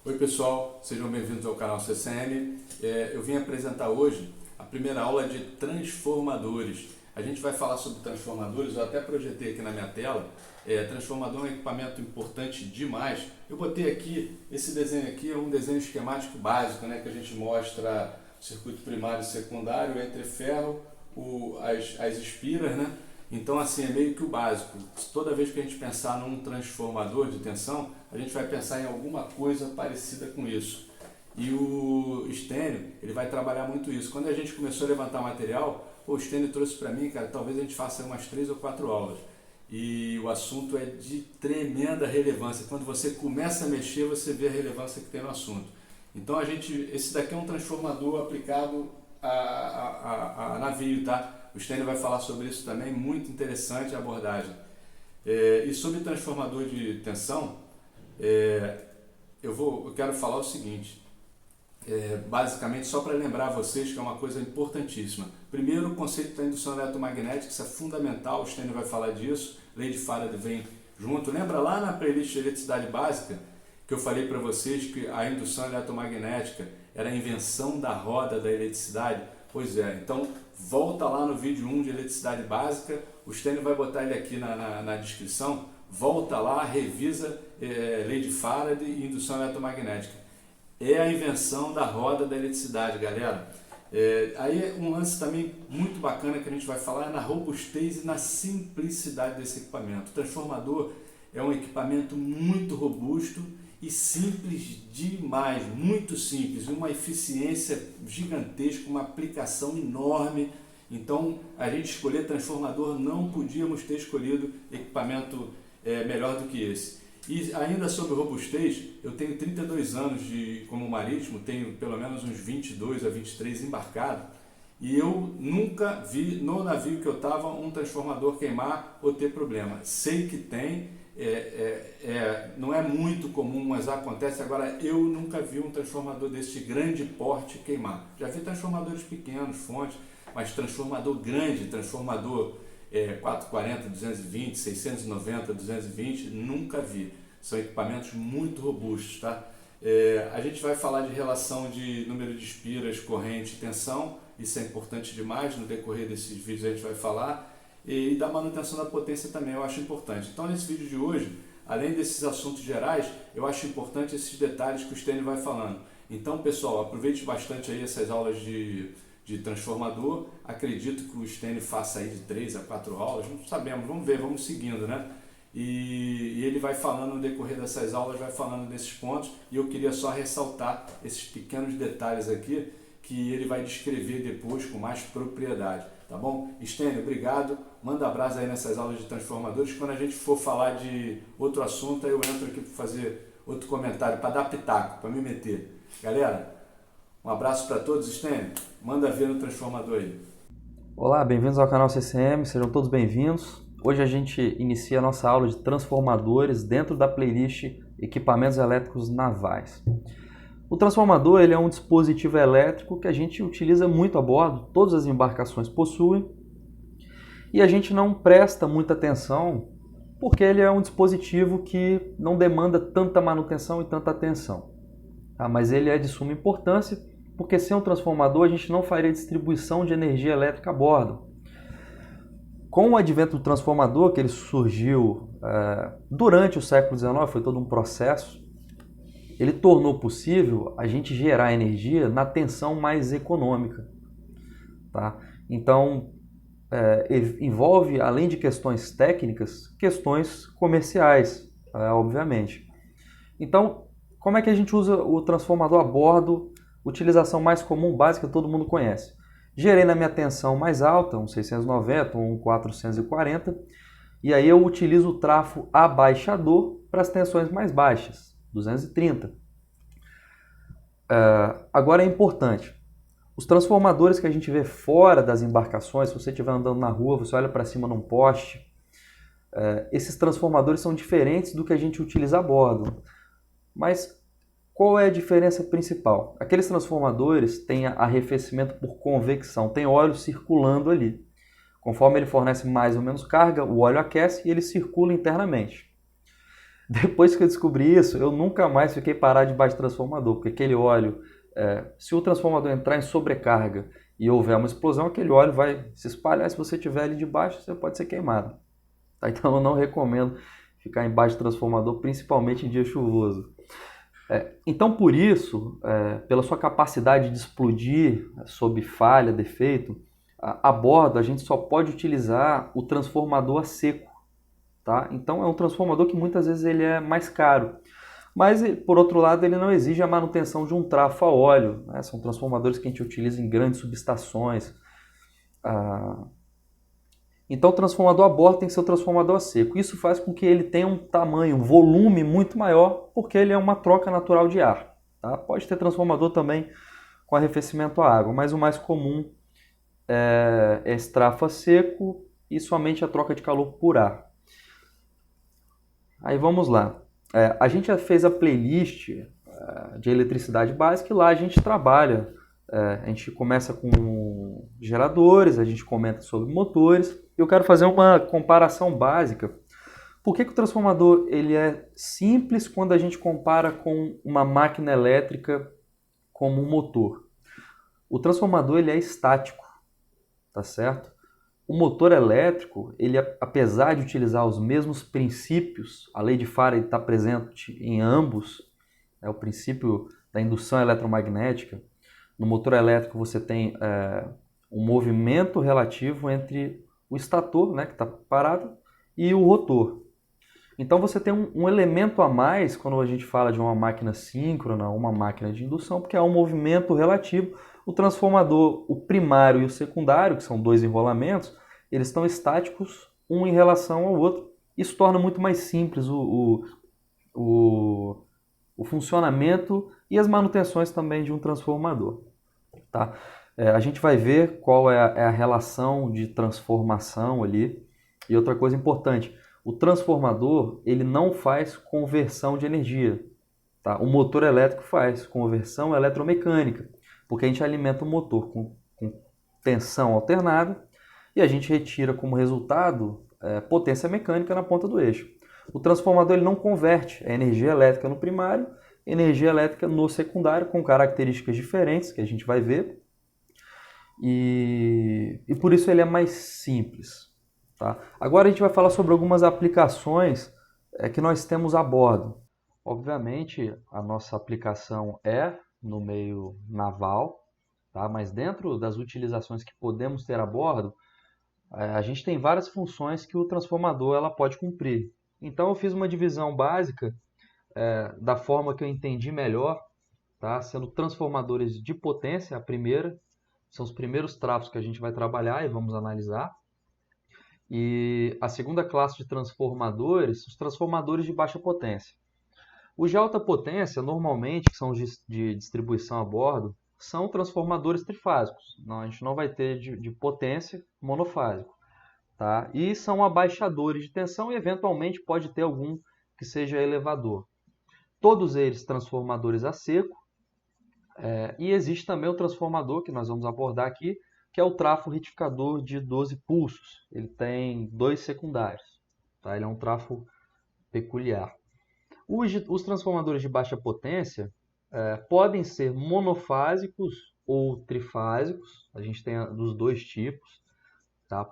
Oi pessoal, sejam bem-vindos ao canal CCM. Eu vim apresentar hoje a primeira aula de transformadores. A gente vai falar sobre transformadores, eu até projetei aqui na minha tela. Transformador é um equipamento importante demais. Eu botei aqui, esse desenho aqui é um desenho esquemático básico, né, que a gente mostra o circuito primário e secundário, entre ferro, as espiras, né? Então, assim, é meio que o básico. Toda vez que a gente pensar num transformador de tensão, a gente vai pensar em alguma coisa parecida com isso. E o Stênio, ele vai trabalhar muito isso. Quando a gente começou a levantar material, o Stênio trouxe para mim, cara, talvez a gente faça umas 3 ou 4 aulas. E o assunto é de tremenda relevância. Quando você começa a mexer, você vê a relevância que tem no assunto. Então, esse daqui é um transformador aplicado a navio, tá? O Stênio vai falar sobre isso também, muito interessante a abordagem. E sobre transformador de tensão, eu quero falar o seguinte, basicamente só para lembrar vocês que é uma coisa importantíssima. Primeiro, o conceito da indução eletromagnética, isso é fundamental, o Stênio vai falar disso, lei de Faraday vem junto. Lembra lá na playlist de eletricidade básica que eu falei para vocês que a indução eletromagnética era a invenção da roda da eletricidade? Pois é, então volta lá no vídeo 1 de eletricidade básica, o Stênio vai botar ele aqui na descrição, volta lá, revisa lei de Faraday e indução eletromagnética. É a invenção da roda da eletricidade, galera. Aí um lance também muito bacana que a gente vai falar é na robustez e na simplicidade desse equipamento. O transformador é um equipamento muito robusto e simples demais, muito simples, uma eficiência gigantesca, uma aplicação enorme. Então, a gente escolher transformador, não podíamos ter escolhido equipamento melhor do que esse. E ainda sobre robustez, eu tenho 32 anos como marítimo, tenho pelo menos uns 22 a 23 embarcado, e eu nunca vi no navio que eu estava um transformador queimar ou ter problema. Sei que tem, não é muito comum, mas acontece. Agora, eu nunca vi um transformador desse grande porte queimar. Já vi transformadores pequenos, fontes, mas transformador grande, transformador 440, 220, 690, 220, nunca vi. São equipamentos muito robustos, tá? A gente vai falar de relação de número de espiras, corrente e tensão, isso é importante demais, no decorrer desses vídeos a gente vai falar, e da manutenção da potência também eu acho importante. Então, nesse vídeo de hoje, além desses assuntos gerais, eu acho importante esses detalhes que o Stênio vai falando. Então, pessoal, aproveite bastante aí essas aulas de transformador. Acredito que o Stênio faça aí de 3 a 4 aulas, não sabemos, vamos ver, vamos seguindo, né? E ele vai falando no decorrer dessas aulas, vai falando desses pontos, e eu queria só ressaltar esses pequenos detalhes aqui que ele vai descrever depois com mais propriedade, tá bom? Stênio, obrigado, manda abraço aí nessas aulas de transformadores. Quando a gente for falar de outro assunto, aí eu entro aqui para fazer outro comentário, para dar pitaco, para me meter. Galera, um abraço para todos. Stênio, manda ver no transformador aí. Olá, bem-vindos ao canal CCM, sejam todos bem-vindos. Hoje a gente inicia a nossa aula de transformadores dentro da playlist Equipamentos Elétricos Navais. O transformador ele é um dispositivo elétrico que a gente utiliza muito a bordo, todas as embarcações possuem, e a gente não presta muita atenção porque ele é um dispositivo que não demanda tanta manutenção e tanta atenção. Tá? Mas ele é de suma importância porque sem um transformador a gente não faria distribuição de energia elétrica a bordo. Com o advento do transformador, que ele surgiu durante o século XIX, foi todo um processo, ele tornou possível a gente gerar energia na tensão mais econômica. Tá? Então, envolve, além de questões técnicas, questões comerciais, obviamente. Então, como é que a gente usa o transformador a bordo? Utilização mais comum, básica, todo mundo conhece. Gerei na minha tensão mais alta, um 690 ou um 440, e aí eu utilizo o trafo abaixador para as tensões mais baixas, 230. Agora é importante, os transformadores que a gente vê fora das embarcações, se você estiver andando na rua, você olha para cima num poste, esses transformadores são diferentes do que a gente utiliza a bordo. Mas qual é a diferença principal? Aqueles transformadores têm arrefecimento por convecção, tem óleo circulando ali. Conforme ele fornece mais ou menos carga, o óleo aquece e ele circula internamente. Depois que eu descobri isso, eu nunca mais fiquei parado debaixo do transformador, porque aquele óleo, se o transformador entrar em sobrecarga e houver uma explosão, aquele óleo vai se espalhar. Se você estiver ali debaixo, você pode ser queimado. Tá? Então eu não recomendo ficar embaixo do transformador, principalmente em dia chuvoso. Então, por isso, pela sua capacidade de explodir sob falha, defeito, a bordo a gente só pode utilizar o transformador a seco. Tá? Então é um transformador que muitas vezes ele é mais caro. Mas, por outro lado, ele não exige a manutenção de um trafo a óleo. Né? São transformadores que a gente utiliza em grandes subestações. Então o transformador a bordo tem que ser o transformador a seco. Isso faz com que ele tenha um tamanho, um volume muito maior, porque ele é uma troca natural de ar. Tá? Pode ter transformador também com arrefecimento a água, mas o mais comum é esse trafo a seco e somente a troca de calor por ar. Aí vamos lá. A gente já fez a playlist de eletricidade básica e lá a gente trabalha. A gente começa com geradores, a gente comenta sobre motores. Eu quero fazer uma comparação básica. Por que o transformador ele é simples quando a gente compara com uma máquina elétrica como um motor? O transformador ele é estático, tá certo? O motor elétrico, ele, apesar de utilizar os mesmos princípios, a lei de Faraday está presente em ambos, é o princípio da indução eletromagnética. No motor elétrico você tem um movimento relativo entre o estator, né, que está parado, e o rotor. Então você tem um elemento a mais quando a gente fala de uma máquina síncrona, uma máquina de indução, porque há um movimento relativo. O transformador, o primário e o secundário, que são dois enrolamentos, eles estão estáticos um em relação ao outro. Isso torna muito mais simples o funcionamento e as manutenções também de um transformador. Tá? A gente vai ver qual é a relação de transformação ali. E outra coisa importante, o transformador ele não faz conversão de energia. Tá? O motor elétrico faz conversão eletromecânica, porque a gente alimenta o motor com tensão alternada e a gente retira como resultado potência mecânica na ponta do eixo. O transformador ele não converte a energia elétrica no primário, energia elétrica no secundário, com características diferentes que a gente vai ver. E por isso ele é mais simples. Tá? Agora a gente vai falar sobre algumas aplicações que nós temos a bordo. Obviamente a nossa aplicação é no meio naval, tá? Mas dentro das utilizações que podemos ter a bordo, a gente tem várias funções que o transformador ela pode cumprir. Então eu fiz uma divisão básica da forma que eu entendi melhor, tá? Sendo transformadores de potência, a primeira, são os primeiros trafos que a gente vai trabalhar e vamos analisar. E a segunda classe de transformadores, os transformadores de baixa potência. Os de alta potência, normalmente, que são os de distribuição a bordo, são transformadores trifásicos. Não, a gente não vai ter de potência monofásico. Tá? E são abaixadores de tensão e, eventualmente, pode ter algum que seja elevador. Todos eles transformadores a seco. E existe também o transformador, que nós vamos abordar aqui, que é o trafo retificador de 12 pulsos. Ele tem dois secundários. Tá? Ele é um trafo peculiar. Os transformadores de baixa potência podem ser monofásicos ou trifásicos. A gente tem dos dois tipos. Tá?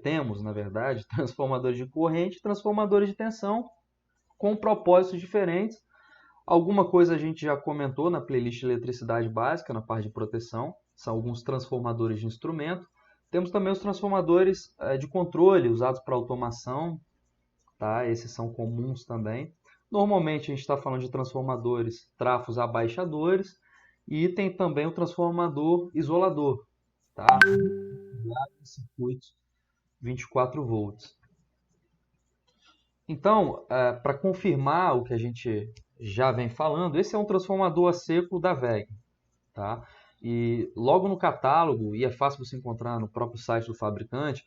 Temos, na verdade, transformadores de corrente e transformadores de tensão com propósitos diferentes. Alguma coisa a gente já comentou na playlist de eletricidade básica, na parte de proteção. São alguns transformadores de instrumento. Temos também os transformadores de controle, usados para automação. Tá? Esses são comuns também. Normalmente a gente está falando de transformadores, trafos abaixadores. E tem também o transformador isolador. Tá? Circuitos 24 volts. Então, para confirmar o que a gente já vem falando, esse é um transformador a seco da WEG. Tá? E logo no catálogo, e é fácil você encontrar no próprio site do fabricante,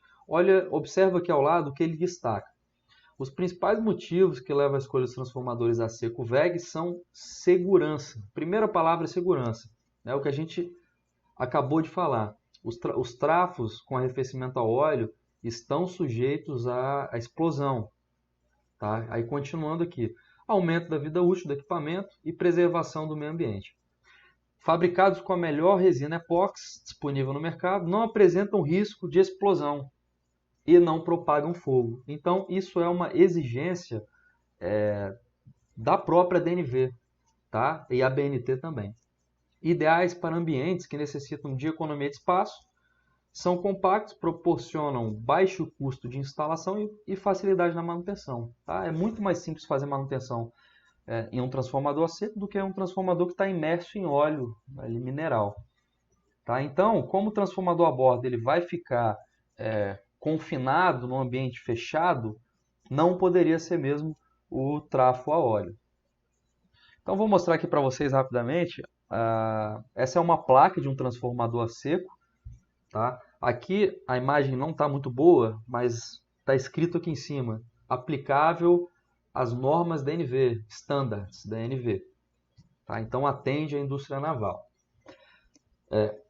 observa aqui ao lado o que ele destaca. Os principais motivos que levam à escolha dos transformadores a seco WEG são segurança. Primeira palavra é segurança. É o que a gente acabou de falar. Os trafos com arrefecimento a óleo estão sujeitos à explosão. Tá? Aí continuando aqui, aumento da vida útil do equipamento e preservação do meio ambiente. Fabricados com a melhor resina epóxi disponível no mercado, não apresentam risco de explosão e não propagam fogo. Então, isso é uma exigência da própria DNV, tá? E a BNT também. Ideais para ambientes que necessitam de economia de espaço, são compactos, proporcionam baixo custo de instalação e facilidade na manutenção. Tá? É muito mais simples fazer manutenção em um transformador a seco do que um transformador que está imerso em óleo mineral. Tá? Então, como o transformador a bordo ele vai ficar confinado num ambiente fechado, não poderia ser mesmo o trafo a óleo. Então, vou mostrar aqui para vocês rapidamente. Essa é uma placa de um transformador a seco. Tá? Aqui a imagem não está muito boa, mas está escrito aqui em cima, aplicável às normas da DNV, standards da DNV. Tá? Então atende à indústria naval.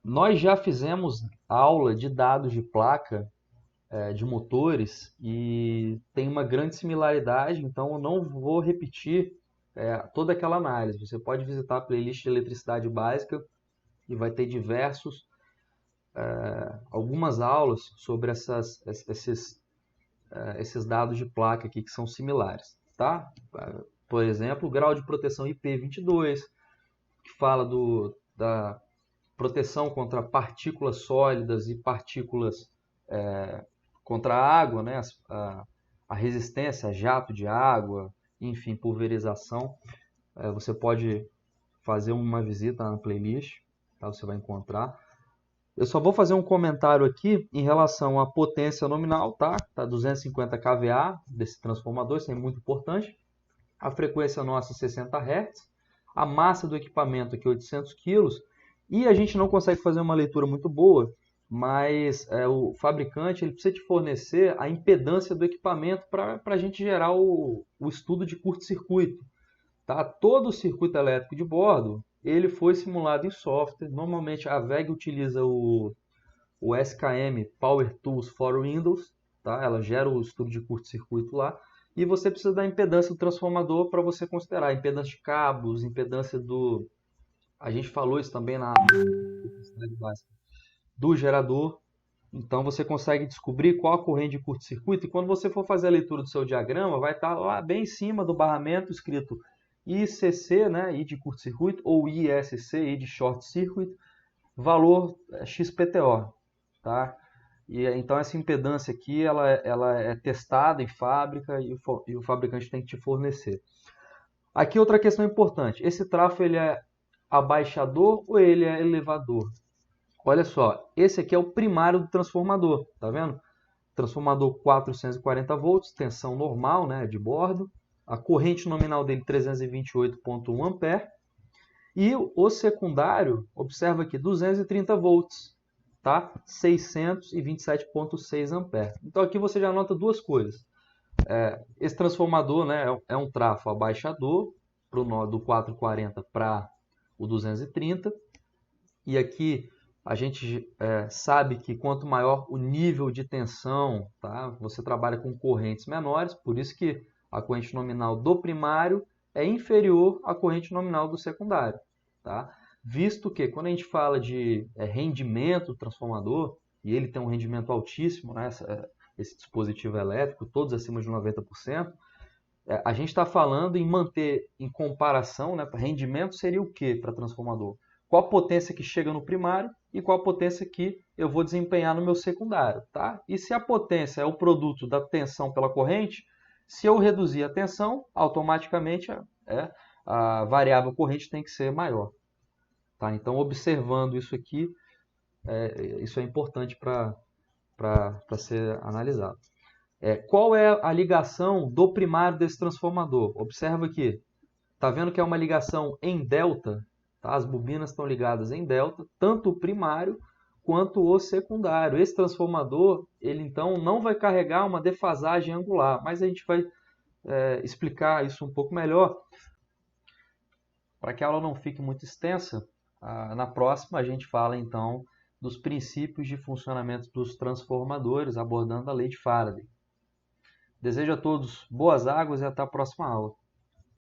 Nós já fizemos aula de dados de placa de motores e tem uma grande similaridade, então eu não vou repetir toda aquela análise. Você pode visitar a playlist de eletricidade básica e vai ter algumas aulas sobre esses dados de placa aqui que são similares. Tá? Por exemplo, o grau de proteção IP22, que fala da proteção contra partículas sólidas e partículas contra a água, né? A resistência a jato de água, enfim, pulverização. Você pode fazer uma visita na playlist, tá? Você vai encontrar. Eu só vou fazer um comentário aqui em relação à potência nominal, tá? Tá 250 kVA desse transformador, isso é muito importante. A frequência nossa é 60 Hz. A massa do equipamento aqui é 800 kg. E a gente não consegue fazer uma leitura muito boa, mas o fabricante ele precisa te fornecer a impedância do equipamento para a gente gerar o estudo de curto-circuito. Tá? Todo o circuito elétrico de bordo ele foi simulado em software. Normalmente a VEG utiliza o SKM Power Tools for Windows. Tá? Ela gera o estudo de curto-circuito lá. E você precisa da impedância do transformador para você considerar a impedância de cabos, impedância do... A gente falou isso também na eletricidade básica. Do gerador. Então você consegue descobrir qual a corrente de curto-circuito. E quando você for fazer a leitura do seu diagrama, vai estar lá bem em cima do barramento escrito ICC, né, I de curto-circuito, ou ISC, I de short-circuit, valor XPTO. Tá? Então essa impedância aqui ela é testada em fábrica e o fabricante tem que te fornecer. Aqui outra questão importante, esse trafo ele é abaixador ou ele é elevador? Olha só, esse aqui é o primário do transformador, tá vendo? Transformador 440 volts, tensão normal, né, de bordo. A corrente nominal dele 328,1 ampere. E o secundário, observa aqui, 230 volts, tá? 627,6 ampere. Então aqui você já nota duas coisas. Esse transformador, né, é um trafo abaixador pro nó do 440 para o 230. E aqui a gente sabe que quanto maior o nível de tensão, tá? Você trabalha com correntes menores, por isso que a corrente nominal do primário é inferior à corrente nominal do secundário. Tá? Visto que quando a gente fala de rendimento do transformador, e ele tem um rendimento altíssimo, né, esse dispositivo elétrico, todos acima de 90%, a gente está falando em manter em comparação, né, rendimento seria o que para transformador? Qual a potência que chega no primário e qual a potência que eu vou desempenhar no meu secundário. Tá? E se a potência é o produto da tensão pela corrente, se eu reduzir a tensão, automaticamente a variável corrente tem que ser maior. Tá? Então, observando isso aqui, isso é importante para ser analisado. Qual é a ligação do primário desse transformador? Observa aqui. Está vendo que é uma ligação em delta? Tá? As bobinas estão ligadas em delta, tanto o primário quanto o secundário. Esse transformador, ele então não vai carregar uma defasagem angular, mas a gente vai explicar isso um pouco melhor. Para que a aula não fique muito extensa, na próxima a gente fala então dos princípios de funcionamento dos transformadores, abordando a lei de Faraday. Desejo a todos boas águas e até a próxima aula.